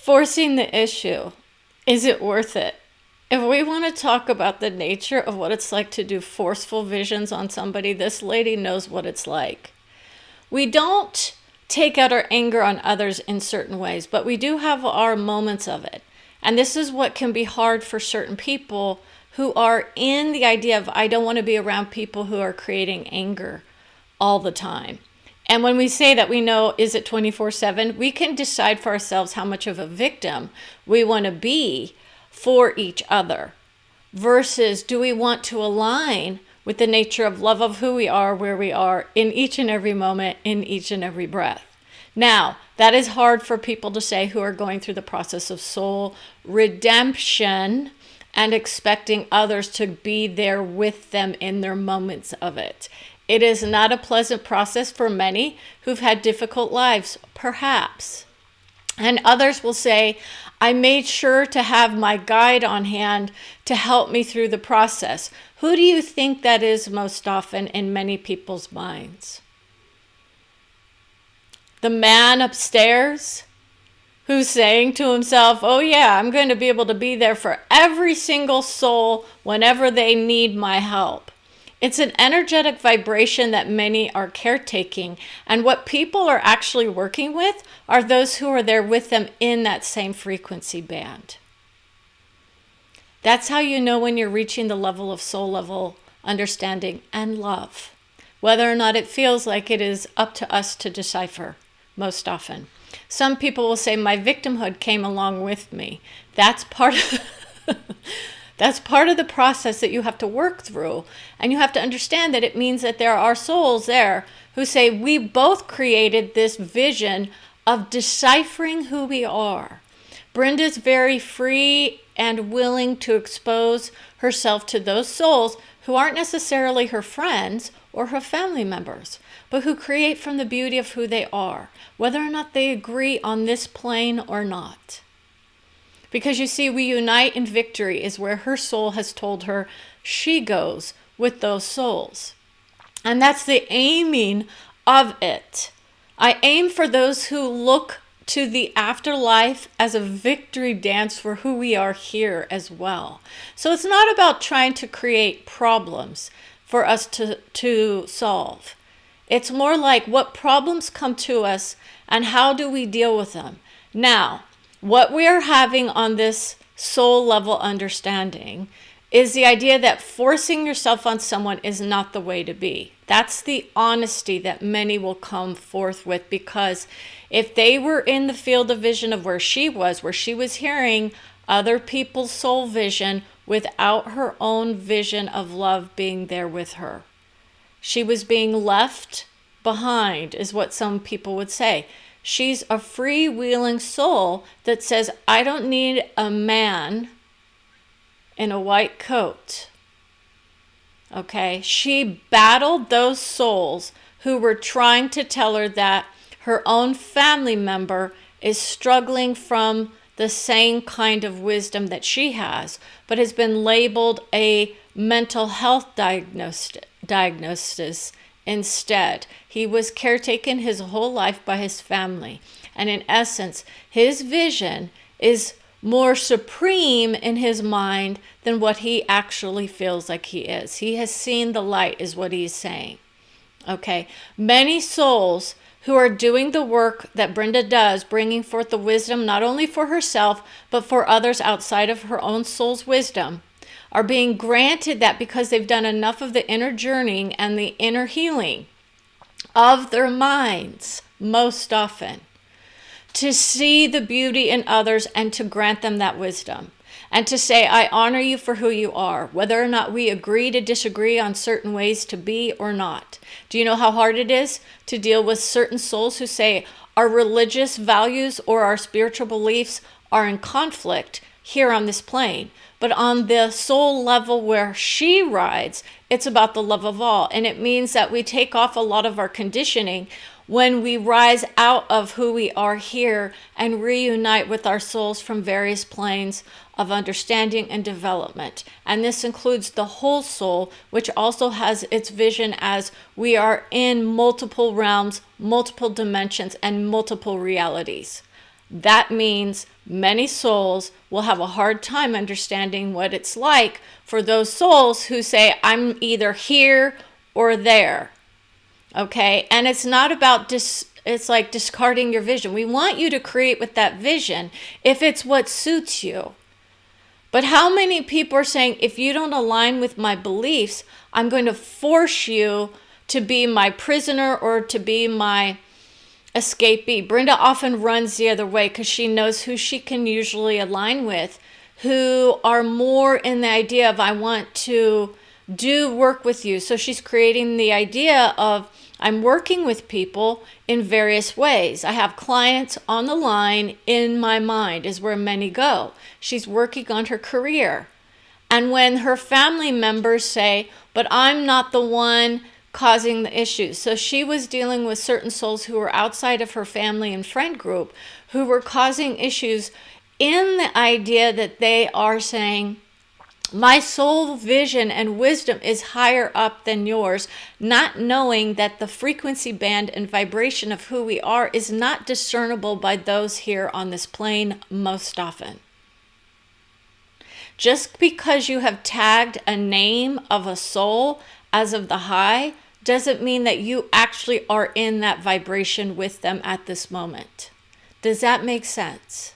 Forcing the issue. Is it worth it? If we want to talk about the nature of what it's like to do forceful visions on somebody, this lady knows what it's like. We don't take out our anger on others in certain ways, but we do have our moments of it. And this is what can be hard for certain people who are in the idea of, I don't want to be around people who are creating anger all the time. And when we say that, we know, is it 24/7? We can decide for ourselves how much of a victim we want to be for each other versus do we want to align with the nature of love of who we are, where we are in each and every moment, in each and every breath. Now, that is hard for people to say who are going through the process of soul redemption and expecting others to be there with them in their moments of it. It is not a pleasant process for many who've had difficult lives, perhaps. And others will say, I made sure to have my guide on hand to help me through the process. Who do you think that is most often in many people's minds? The man upstairs who's saying to himself, oh yeah, I'm going to be able to be there for every single soul whenever they need my help. It's an energetic vibration that many are caretaking. And what people are actually working with are those who are there with them in that same frequency band. That's how you know when you're reaching the level of soul level understanding and love. Whether or not it feels like it is up to us to decipher most often. Some people will say, my victimhood came along with me. That's part of That's part of the process that you have to work through. And you have to understand that it means that there are souls there who say, we both created this vision of deciphering who we are. Brenda's very free and willing to expose herself to those souls who aren't necessarily her friends or her family members, but who create from the beauty of who they are, whether or not they agree on this plane or not. Because you see, we unite in victory is where her soul has told her she goes with those souls. And that's the aiming of it. I aim for those who look to the afterlife as a victory dance for who we are here as well. So it's not about trying to create problems for us to solve. It's more like what problems come to us and how do we deal with them. Now, what we are having on this soul level understanding is the idea that forcing yourself on someone is not the way to be. That's the honesty that many will come forth with, because if they were in the field of vision of where she was hearing other people's soul vision without her own vision of love being there with her. She was being left behind, is what some people would say. She's a freewheeling soul that says, I don't need a man in a white coat. Okay? She battled those souls who were trying to tell her that her own family member is struggling from the same kind of wisdom that she has, but has been labeled a mental health diagnosis instead. He was caretaken his whole life by his family. And in essence, his vision is more supreme in his mind than what he actually feels like he is. He has seen the light, is what he's saying. Okay. Many souls who are doing the work that Brenda does, bringing forth the wisdom not only for herself, but for others outside of her own soul's wisdom, are being granted that because they've done enough of the inner journeying and the inner healing of their minds, most often, to see the beauty in others and to grant them that wisdom. And to say, I honor you for who you are, whether or not we agree to disagree on certain ways to be or not. Do you know how hard it is to deal with certain souls who say our religious values or our spiritual beliefs are in conflict here on this plane? But on the soul level where she rides, it's about the love of all. And it means that we take off a lot of our conditioning when we rise out of who we are here and reunite with our souls from various planes of understanding and development. And this includes the whole soul, which also has its vision as we are in multiple realms, multiple dimensions, and multiple realities. that means many souls will have a hard time understanding what it's like for those souls who say, I'm either here or there. Okay? And it's not about it's like discarding your vision. We want you to create with that vision if it's what suits you. But how many people are saying, if you don't align with my beliefs, I'm going to force you to be my prisoner or to be my escapee? Brenda often runs the other way because she knows who she can usually align with, who are more in the idea of, I want to do work with you. So she's creating the idea of, I'm working with people in various ways. I have clients on the line in my mind is where many go. She's working on her career. And when her family members say, but I'm not the one causing the issues. So she was dealing with certain souls who were outside of her family and friend group who were causing issues in the idea that they are saying, my soul vision and wisdom is higher up than yours, not knowing that the frequency band and vibration of who we are is not discernible by those here on this plane most often. Just because you have tagged a name of a soul as of the high doesn't mean that you actually are in that vibration with them at this moment. Does that make sense?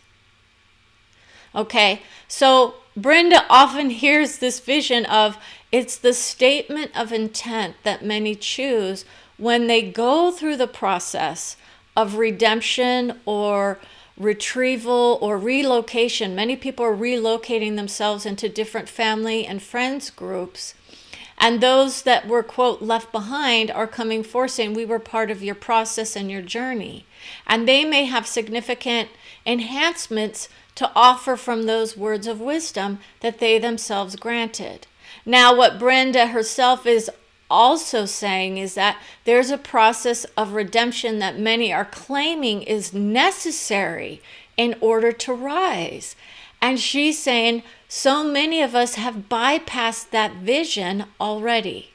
Okay, so Brenda often hears this vision of, it's the statement of intent that many choose when they go through the process of redemption or retrieval or relocation. Many people are relocating themselves into different family and friends groups. And those that were, quote, left behind are coming forth saying, we were part of your process and your journey. And they may have significant enhancements to offer from those words of wisdom that they themselves granted. Now, what Brenda herself is also saying is that there's a process of redemption that many are claiming is necessary in order to rise. And she's saying, so many of us have bypassed that vision already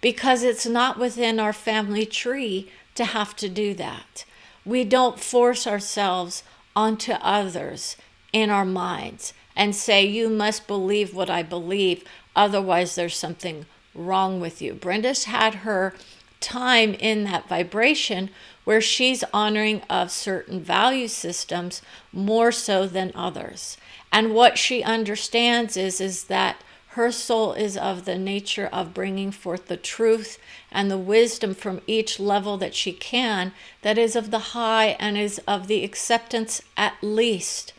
because it's not within our family tree to have to do that. We don't force ourselves onto others in our minds and say, you must believe what I believe, otherwise there's something wrong with you. Brenda's had her time in that vibration where she's honoring of certain value systems more so than others. And what she understands is that her soul is of the nature of bringing forth the truth and the wisdom from each level that she can, that is of the high and is of the acceptance at least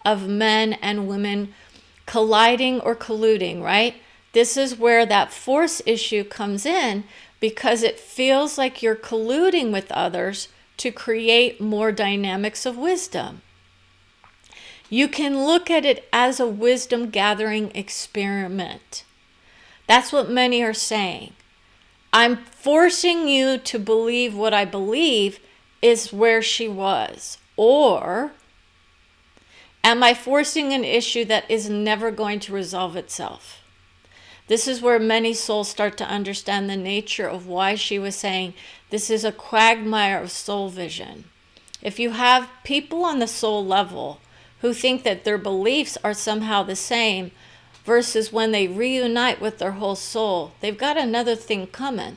of men and women colliding or colluding, right? This is where that force issue comes in, because it feels like you're colluding with others to create more dynamics of wisdom. You can look at it as a wisdom gathering experiment. That's what many are saying. I'm forcing you to believe what I believe is where she was. Or am I forcing an issue that is never going to resolve itself? This is where many souls start to understand the nature of why she was saying this is a quagmire of soul vision. If you have people on the soul level who think that their beliefs are somehow the same versus when they reunite with their whole soul, they've got another thing coming.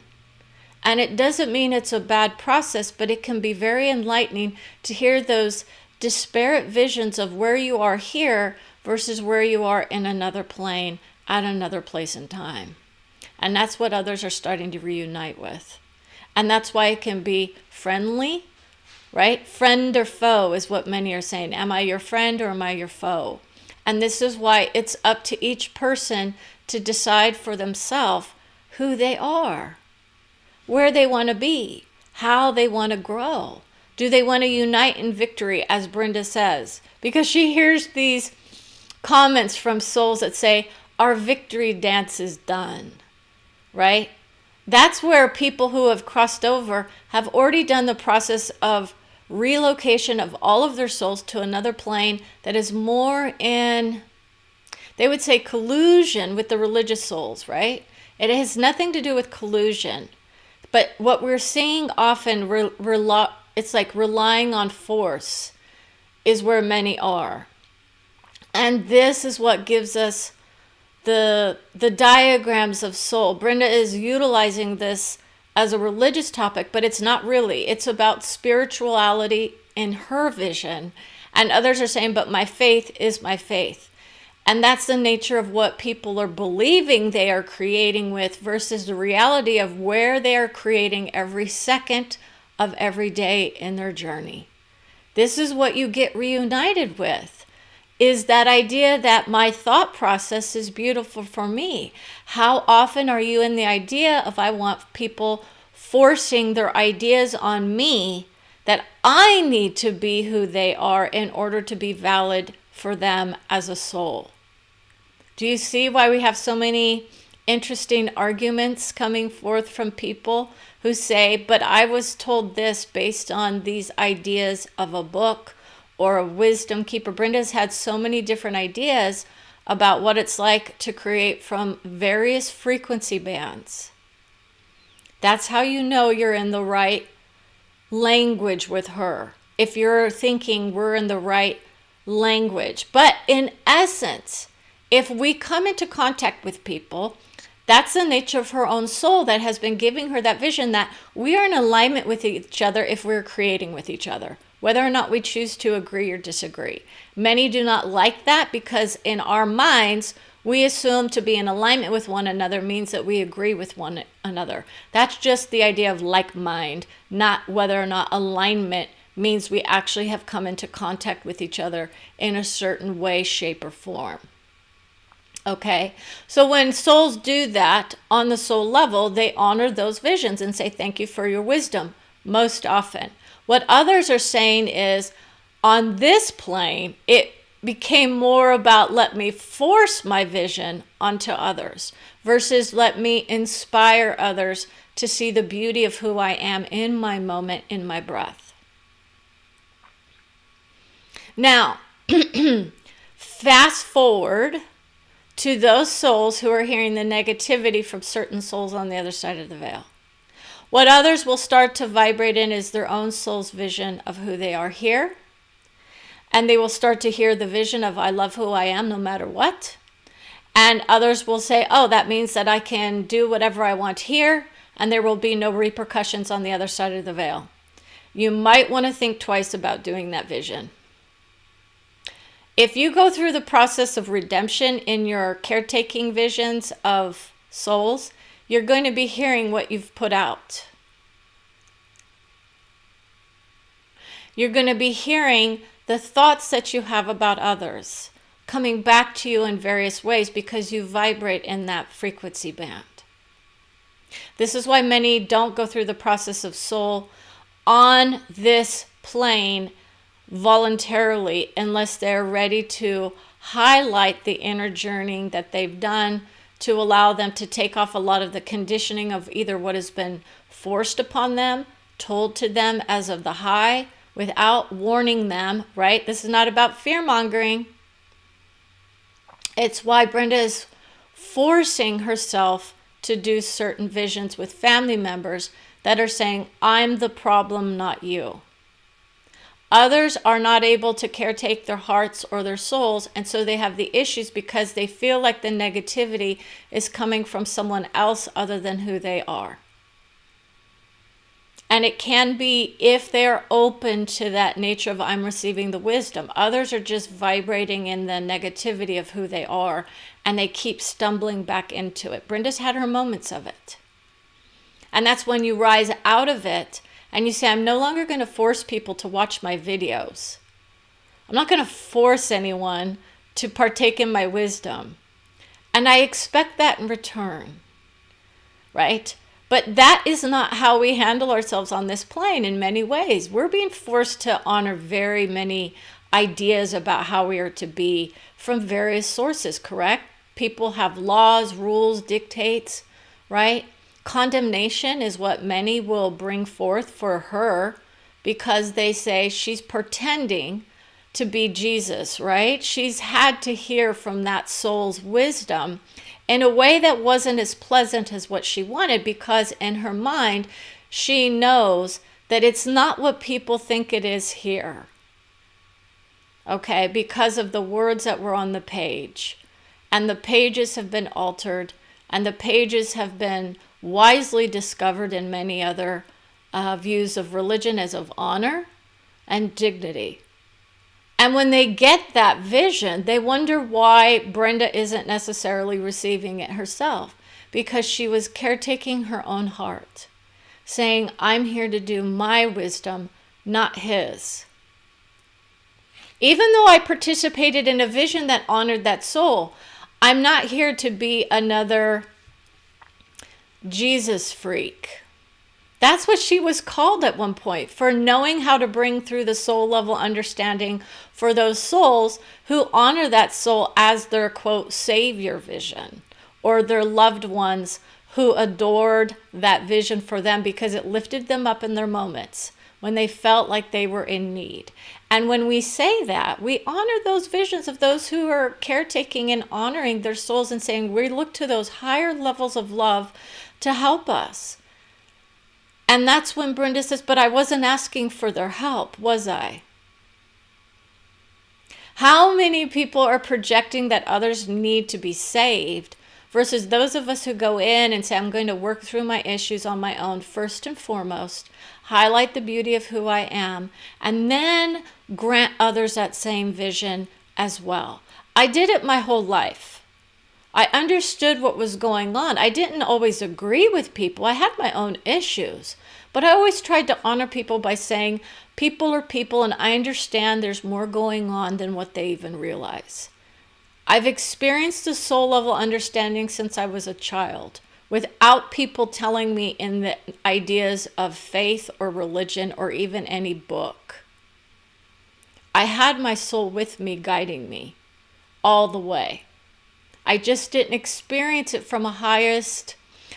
And it doesn't mean it's a bad process, but it can be very enlightening to hear those disparate visions of where you are here versus where you are in another plane at another place and time. And that's what others are starting to reunite with. And that's why it can be friendly, right? Friend or foe is what many are saying. Am I your friend or am I your foe? And this is why it's up to each person to decide for themselves who they are, where they want to be, how they want to grow. Do they want to unite in victory, as Brenda says? Because she hears these comments from souls that say, our victory dance is done, right? That's where people who have crossed over have already done the process of relocation of all of their souls to another plane that is more in, they would say, collusion with the religious souls, right? It has nothing to do with collusion. But what we're seeing often, it's like relying on force is where many are. And this is what gives us the diagrams of soul. Brenda is utilizing this as a religious topic, but it's not really. It's about spirituality in her vision. And others are saying, but my faith is my faith. And that's the nature of what people are believing they are creating with versus the reality of where they are creating every second of every day in their journey. This is what you get reunited with, is that idea that my thought process is beautiful for me. How often are you in the idea of I want people forcing their ideas on me that I need to be who they are in order to be valid for them as a soul? Do you see why we have so many interesting arguments coming forth from people who say, but I was told this based on these ideas of a book or a wisdom keeper? Brenda's had so many different ideas about what it's like to create from various frequency bands. That's how you know you're in the right language with her. If you're thinking we're in the right language. But in essence, if we come into contact with people, that's the nature of her own soul that has been giving her that vision that we are in alignment with each other if we're creating with each other, whether or not we choose to agree or disagree. Many do not like that because in our minds, we assume to be in alignment with one another means that we agree with one another. That's just the idea of like mind, not whether or not alignment means we actually have come into contact with each other in a certain way, shape, or form. Okay, so when souls do that on the soul level, they honor those visions and say, thank you for your wisdom, most often. What others are saying is, on this plane, it became more about let me force my vision onto others versus let me inspire others to see the beauty of who I am in my moment, in my breath. Now, fast forward to those souls who are hearing the negativity from certain souls on the other side of the veil. What others will start to vibrate in is their own soul's vision of who they are here. And they will start to hear the vision of I love who I am no matter what. And others will say, oh, that means that I can do whatever I want here and there will be no repercussions on the other side of the veil. You might want to think twice about doing that vision. If you go through the process of redemption in your caretaking visions of souls, you're going to be hearing what you've put out. You're going to be hearing the thoughts that you have about others coming back to you in various ways because you vibrate in that frequency band. This is why many don't go through the process of soul on this plane voluntarily unless they're ready to highlight the inner journeying that they've done to allow them to take off a lot of the conditioning of either what has been forced upon them, told to them as of the high, without warning them, right? This is not about fear-mongering. It's why Brenda is forcing herself to do certain visions with family members that are saying, I'm the problem, not you. Others are not able to caretake their hearts or their souls, and so they have the issues because they feel like the negativity is coming from someone else other than who they are. And it can be if they're open to that nature of I'm receiving the wisdom. Others are just vibrating in the negativity of who they are, and they keep stumbling back into it. Brenda's had her moments of it. And that's when you rise out of it and you say, I'm no longer going to force people to watch my videos. I'm not going to force anyone to partake in my wisdom. And I expect that in return, right? But that is not how we handle ourselves on this plane in many ways. We're being forced to honor very many ideas about how we are to be from various sources, correct? People have laws, rules, dictates, right? Condemnation is what many will bring forth for her because they say she's pretending to be Jesus, right? She's had to hear from that soul's wisdom in a way that wasn't as pleasant as what she wanted because in her mind, she knows that it's not what people think it is here. okay, because of the words that were on the page. And the pages have been altered, and the pages have been wisely discovered in many other views of religion as of honor and dignity. And when they get that vision, they wonder why Brenda isn't necessarily receiving it herself, because she was caretaking her own heart, saying, I'm here to do my wisdom, not his. Even though I participated in a vision that honored that soul, I'm not here to be another Jesus freak. That's what she was called at one point, for knowing how to bring through the soul level understanding for those souls who honor that soul as their, quote, savior vision, or their loved ones who adored that vision for them because it lifted them up in their moments when they felt like they were in need. And when we say that, we honor those visions of those who are caretaking and honoring their souls and saying, we look to those higher levels of love to help us. And that's when Brenda says, but I wasn't asking for their help, was I? How many people are projecting that others need to be saved versus those of us who go in and say, I'm going to work through my issues on my own, first and foremost, highlight the beauty of who I am, and then grant others that same vision as well. I did it my whole life. I understood what was going on. I didn't always agree with people. I had my own issues. But I always tried to honor people by saying, people are people, and I understand there's more going on than what they even realize. I've experienced the soul level understanding since I was a child, without people telling me in the ideas of faith or religion or even any book. I had my soul with me, guiding me all the way. I just didn't experience it from a highest.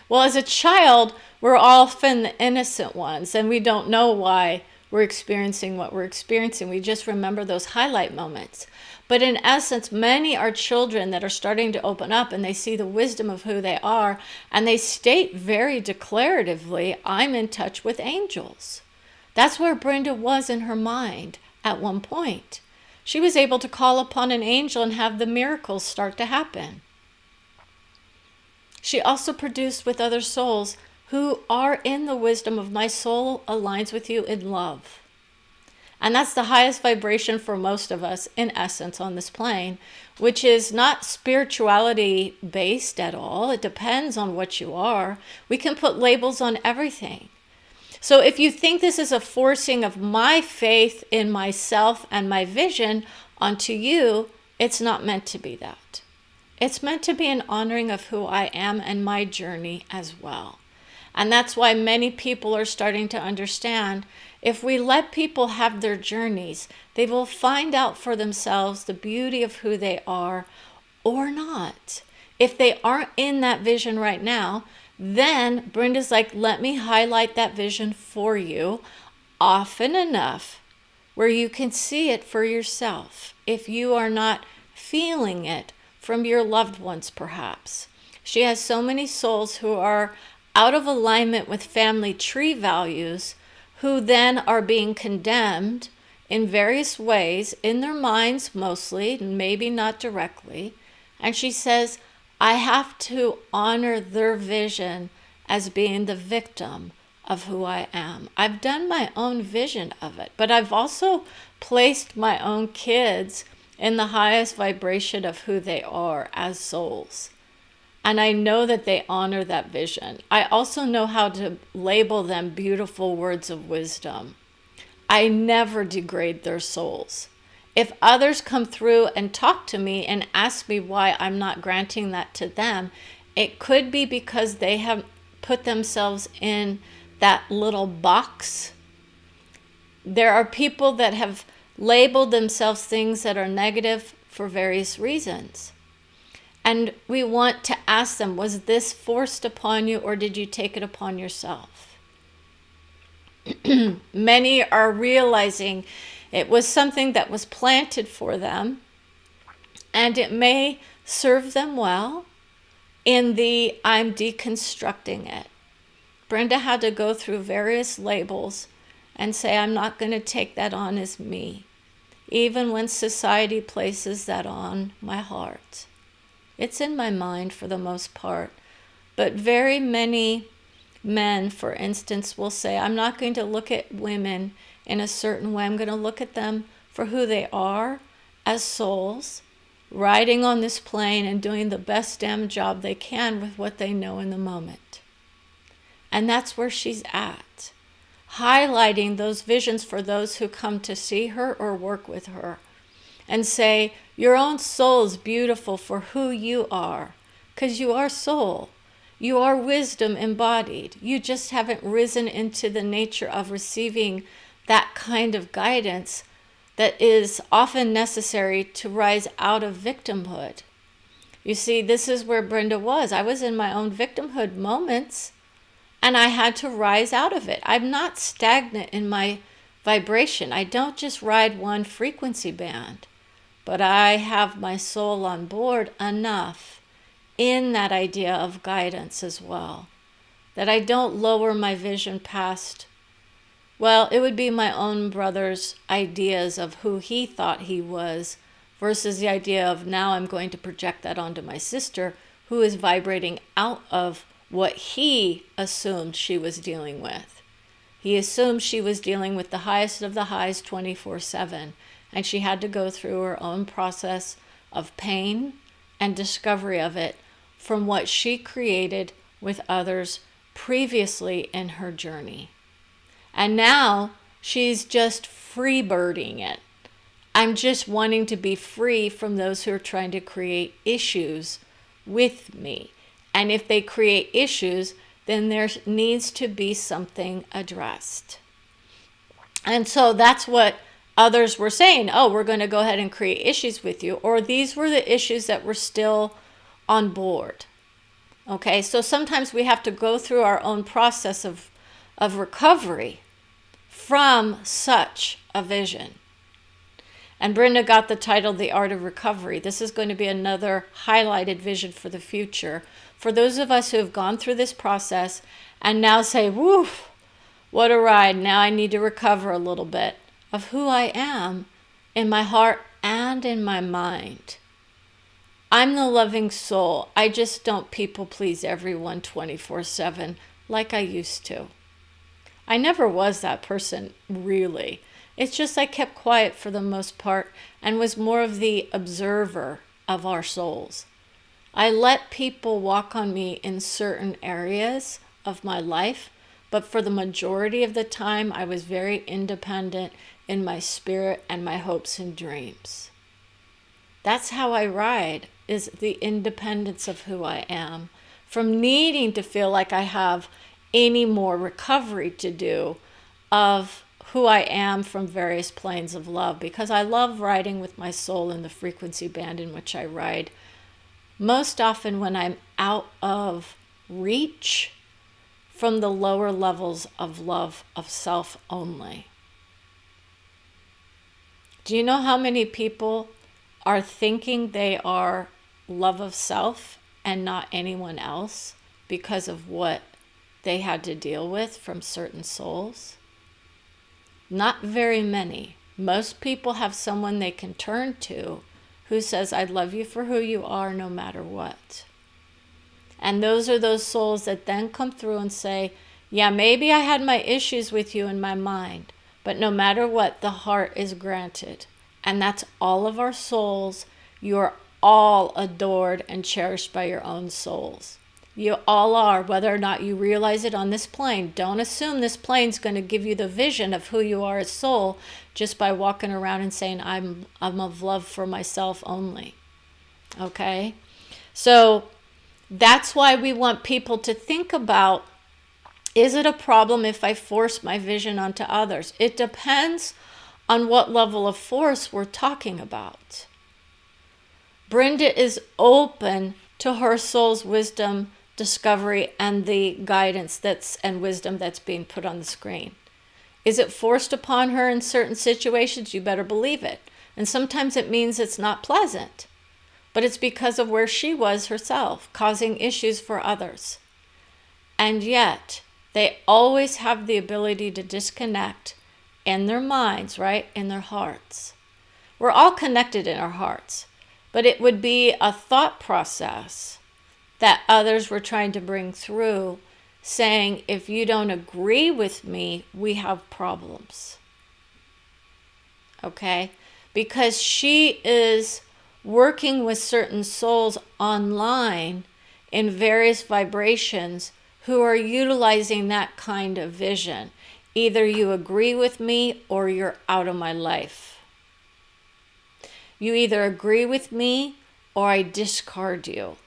Well, as a child, we're often the innocent ones, and we don't know why we're experiencing what we're experiencing. We just remember those highlight moments. But in essence, many are children that are starting to open up, and they see the wisdom of who they are, and they state very declaratively, I'm in touch with angels. That's where Brenda was in her mind at one point. She was able to call upon an angel and have the miracles start to happen. She also produced with other souls who are in the wisdom of my soul aligns with you in love. And that's the highest vibration for most of us, in essence, on this plane, which is not spirituality based at all. It depends on what you are. We can put labels on everything. So if you think this is a forcing of my faith in myself and my vision onto you, it's not meant to be that. It's meant to be an honoring of who I am and my journey as well. And that's why many people are starting to understand, if we let people have their journeys, they will find out for themselves the beauty of who they are or not. If they aren't in that vision right now, then Brenda's like, let me highlight that vision for you often enough where you can see it for yourself if you are not feeling it from your loved ones perhaps. She has so many souls who are out of alignment with family tree values, who then are being condemned in various ways, in their minds mostly, maybe not directly. And she says, I have to honor their vision as being the victim of who I am. I've done my own vision of it, but I've also placed my own kids in the highest vibration of who they are as souls. And I know that they honor that vision. I also know how to label them beautiful words of wisdom. I never degrade their souls. If others come through and talk to me and ask me why I'm not granting that to them, it could be because they have put themselves in that little box. There are people that have labeled themselves things that are negative for various reasons. And we want to ask them, was this forced upon you or did you take it upon yourself? Many are realizing it was something that was planted for them, and it may serve them well in the I'm deconstructing it. Brenda had to go through various labels and say, I'm not going to take that on as me. even when society places that on my heart. It's in my mind for the most part. But very many men, for instance, will say, I'm not going to look at women in a certain way. I'm going to look at them for who they are as souls, riding on this plane and doing the best damn job they can with what they know in the moment. And that's where she's at, highlighting those visions for those who come to see her or work with her, and say, your own soul is beautiful for who you are, because you are soul. You are wisdom embodied. You just haven't risen into the nature of receiving that kind of guidance that is often necessary to rise out of victimhood. You see, this is where Brenda was. I was in my own victimhood moments, and I had to rise out of it. I'm not stagnant in my vibration. I don't just ride one frequency band, but I have my soul on board enough in that idea of guidance as well, that I don't lower my vision past, well, it would be my own brother's ideas of who he thought he was versus the idea of now I'm going to project that onto my sister who is vibrating out of what he assumed she was dealing with. He assumed she was dealing with the highest of the highs 24/7, and she had to go through her own process of pain and discovery of it from what she created with others previously in her journey. And now she's just free birding it. I'm just wanting to be free from those who are trying to create issues with me. And if they create issues, then there needs to be something addressed. And so that's what others were saying. Oh, we're going to go ahead and create issues with you. Or these were the issues that were still on board. Okay, so sometimes we have to go through our own process of recovery from such a vision. And Brenda got the title, The Art of Recovery. This is going to be another highlighted vision for the future. For those of us who have gone through this process and now say, woo, what a ride. Now I need to recover a little bit of who I am in my heart and in my mind. I'm the loving soul. I just don't people please everyone 24/7 like I used to. I never was that person, really. It's just I kept quiet for the most part and was more of the observer of our souls. I let people walk on me in certain areas of my life, but for the majority of the time, I was very independent in my spirit and my hopes and dreams. That's how I ride, is the independence of who I am, from needing to feel like I have any more recovery to do of who I am from various planes of love, because I love riding with my soul in the frequency band in which I ride, most often when I'm out of reach from the lower levels of love of self only. Do you know how many people are thinking they are love of self and not anyone else because of what they had to deal with from certain souls? Not very many. Most people have someone they can turn to who says, I love you for who you are no matter what. And those are those souls that then come through and say, yeah, maybe I had my issues with you in my mind, but no matter what, the heart is granted. And that's all of our souls. You are all adored and cherished by your own souls. You all are, whether or not you realize it on this plane. Don't assume this plane's going to give you the vision of who you are as soul just by walking around and saying, I'm of love for myself only. Okay? So that's why we want people to think about, is it a problem if I force my vision onto others? It depends on what level of force we're talking about. Brenda is open to her soul's wisdom, discovery, and the guidance and wisdom that's being put on the screen. Is it forced upon her in certain situations? You better believe it. And sometimes it means it's not pleasant, but it's because of where she was herself, causing issues for others. And yet, they always have the ability to disconnect in their minds, right? In their hearts. We're all connected in our hearts, but it would be a thought process that others were trying to bring through, saying, if you don't agree with me, we have problems. Okay? Because she is working with certain souls online in various vibrations who are utilizing that kind of vision. Either you agree with me or you're out of my life. You either agree with me or I discard you.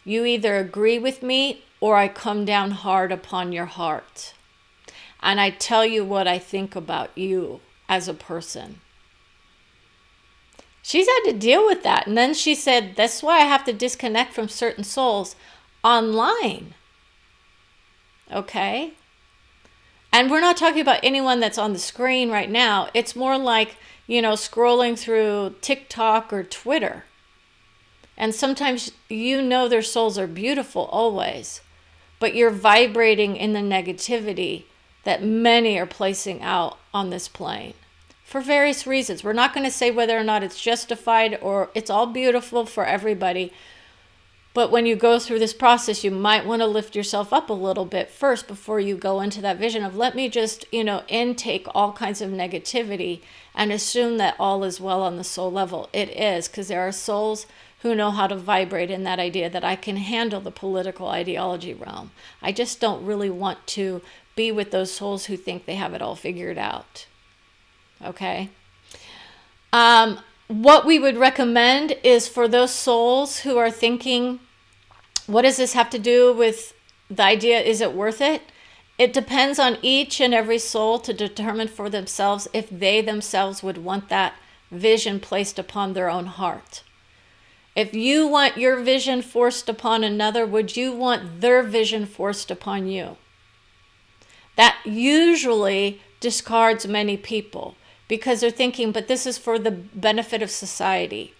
You either agree with me or I come down hard upon your heart. And I tell you what I think about you as a person. She's had to deal with that. And then she said, that's why I have to disconnect from certain souls online. Okay? And we're not talking about anyone that's on the screen right now. It's more like, scrolling through TikTok or Twitter. And sometimes their souls are beautiful always, but you're vibrating in the negativity that many are placing out on this plane for various reasons. We're not going to say whether or not it's justified or it's all beautiful for everybody. But when you go through this process, you might want to lift yourself up a little bit first before you go into that vision of let me just, intake all kinds of negativity and assume that all is well on the soul level. It is, because there are souls who know how to vibrate in that idea that I can handle the political ideology realm. I just don't really want to be with those souls who think they have it all figured out. Okay? What we would recommend is for those souls who are thinking, what does this have to do with the idea, is it worth it? It depends on each and every soul to determine for themselves if they themselves would want that vision placed upon their own heart. If you want your vision forced upon another, would you want their vision forced upon you? That usually discards many people because they're thinking, but this is for the benefit of society.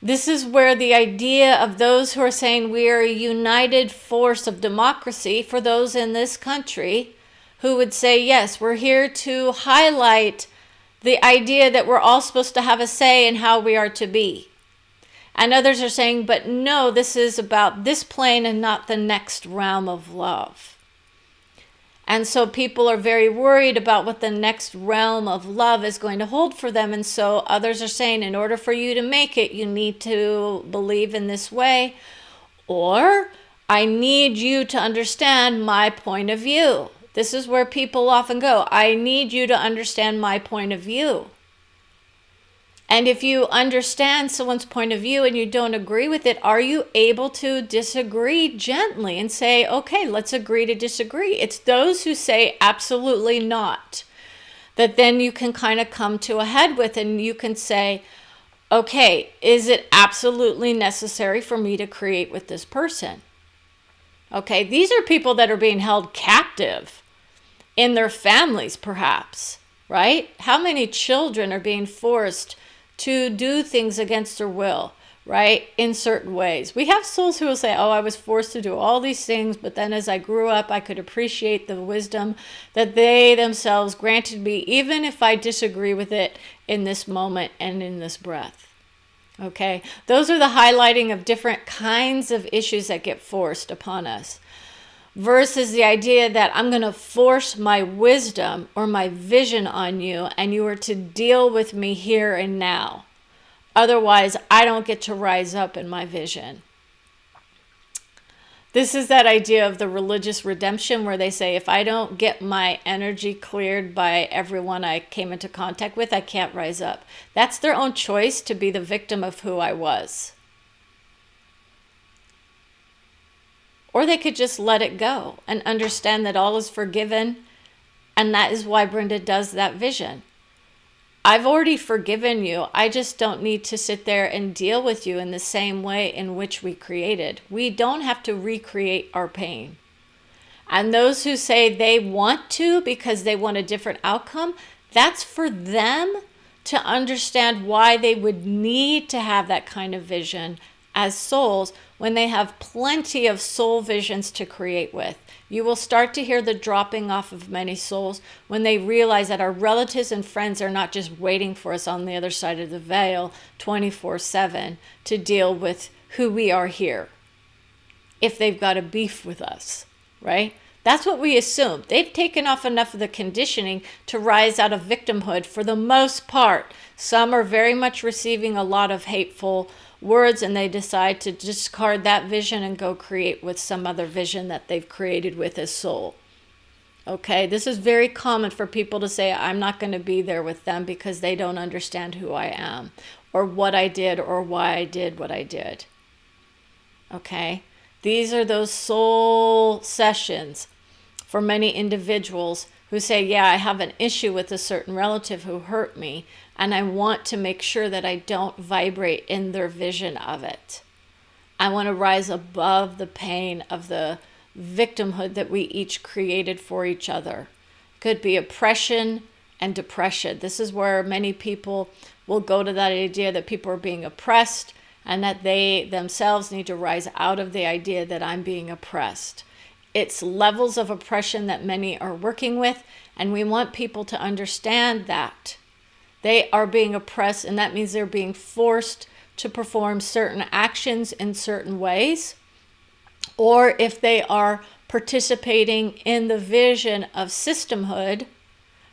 This is where the idea of those who are saying we are a united force of democracy, for those in this country who would say, yes, we're here to highlight the idea that we're all supposed to have a say in how we are to be. And others are saying, but no, this is about this plane and not the next realm of love. And so people are very worried about what the next realm of love is going to hold for them. And so others are saying, in order for you to make it, you need to believe in this way. Or I need you to understand my point of view. This is where people often go. I need you to understand my point of view. And if you understand someone's point of view and you don't agree with it, are you able to disagree gently and say, okay, let's agree to disagree? It's those who say absolutely not that then you can kind of come to a head with, and you can say, okay, is it absolutely necessary for me to create with this person? Okay, these are people that are being held captive in their families, perhaps, right? How many children are being forced to do things against their will, right? In certain ways. We have souls who will say, oh, I was forced to do all these things, but then as I grew up, I could appreciate the wisdom that they themselves granted me, even if I disagree with it in this moment and in this breath. Okay? Those are the highlighting of different kinds of issues that get forced upon us. Versus the idea that I'm going to force my wisdom or my vision on you and you are to deal with me here and now. Otherwise, I don't get to rise up in my vision. This is that idea of the religious redemption where they say, if I don't get my energy cleared by everyone I came into contact with, I can't rise up. That's their own choice to be the victim of who I was. Or they could just let it go and understand that all is forgiven. And that is why Brenda does that vision. I've already forgiven you. I just don't need to sit there and deal with you in the same way in which we created. We don't have to recreate our pain. And those who say they want to because they want a different outcome, that's for them to understand why they would need to have that kind of vision as souls when they have plenty of soul visions to create with. You will start to hear the dropping off of many souls when they realize that our relatives and friends are not just waiting for us on the other side of the veil 24/7 to deal with who we are here, if they've got a beef with us, right? That's what we assume. They've taken off enough of the conditioning to rise out of victimhood for the most part. Some are very much receiving a lot of hateful words, and they decide to discard that vision and go create with some other vision that they've created with a soul. Okay, this is very common for people to say, I'm not going to be there with them because they don't understand who I am or what I did or why I did what I did. Okay, these are those soul sessions for many individuals who say, yeah, I have an issue with a certain relative who hurt me, and I want to make sure that I don't vibrate in their vision of it. I want to rise above the pain of the victimhood that we each created for each other. Could be oppression and depression. This is where many people will go to that idea that people are being oppressed and that they themselves need to rise out of the idea that I'm being oppressed. It's levels of oppression that many are working with, and we want people to understand that they are being oppressed, and that means they're being forced to perform certain actions in certain ways, or if they are participating in the vision of systemhood,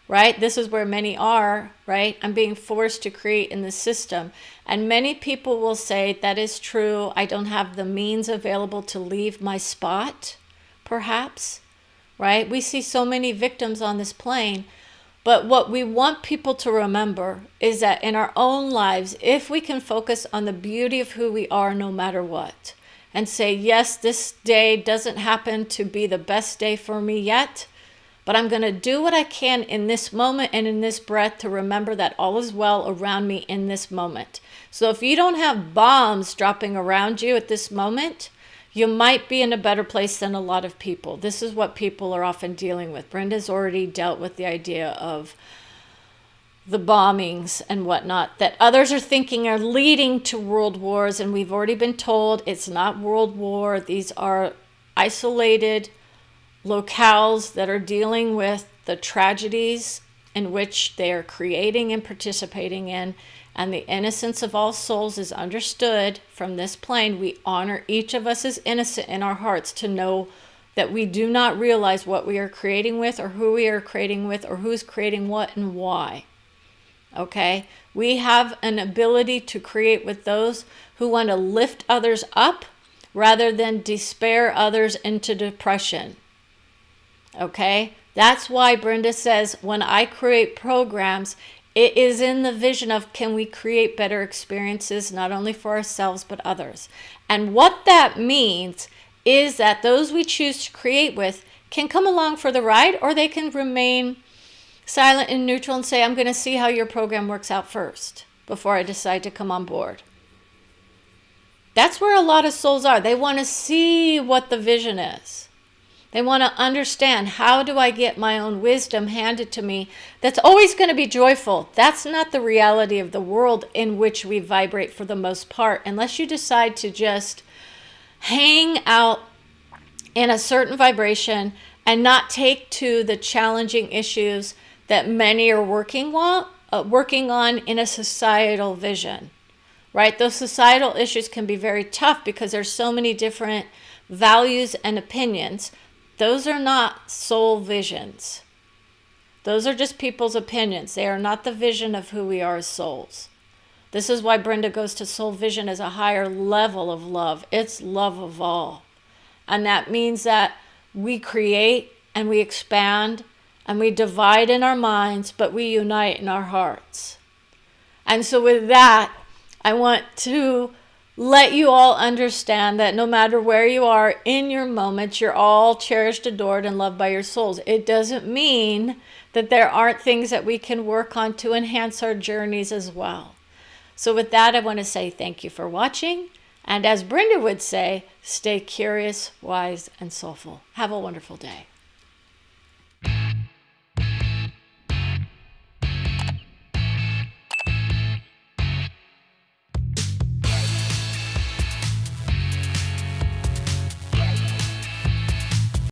right? This is where many are, right? I'm being forced to create in the system. And many people will say, that is true. I don't have the means available to leave my spot, perhaps, right? We see so many victims on this plane. But what we want people to remember is that in our own lives, if we can focus on the beauty of who we are no matter what, and say, yes, this day doesn't happen to be the best day for me yet, but I'm going to do what I can in this moment and in this breath to remember that all is well around me in this moment. So if you don't have bombs dropping around you at this moment, you might be in a better place than a lot of people. This is what people are often dealing with. Brenda's already dealt with the idea of the bombings and whatnot that others are thinking are leading to world wars. And we've already been told it's not world war. These are isolated locales that are dealing with the tragedies in which they are creating and participating in. And the innocence of all souls is understood from this plane. We honor each of us as innocent in our hearts to know that we do not realize what we are creating with or who we are creating with or who's creating what and why. Okay? We have an ability to create with those who want to lift others up rather than despair others into depression. Okay? That's why Brenda says when I create programs, it is in the vision of can we create better experiences not only for ourselves but others. And what that means is that those we choose to create with can come along for the ride, or they can remain silent and neutral and say, I'm going to see how your program works out first before I decide to come on board. That's where a lot of souls are. They want to see what the vision is. They want to understand, how do I get my own wisdom handed to me that's always going to be joyful? That's not the reality of the world in which we vibrate for the most part, unless you decide to just hang out in a certain vibration and not take to the challenging issues that many are working on in a societal vision, right? Those societal issues can be very tough because there's so many different values and opinions. Those are not soul visions. Those are just people's opinions. They are not the vision of who we are as souls. This is why Brenda goes to soul vision as a higher level of love. It's love of all. And that means that we create and we expand and we divide in our minds, but we unite in our hearts. And so with that, I want to let you all understand that no matter where you are in your moments, you're all cherished, adored, and loved by your souls. It doesn't mean that there aren't things that we can work on to enhance our journeys as well. So with that, I want to say thank you for watching. And as Brenda would say, stay curious, wise, and soulful. Have a wonderful day.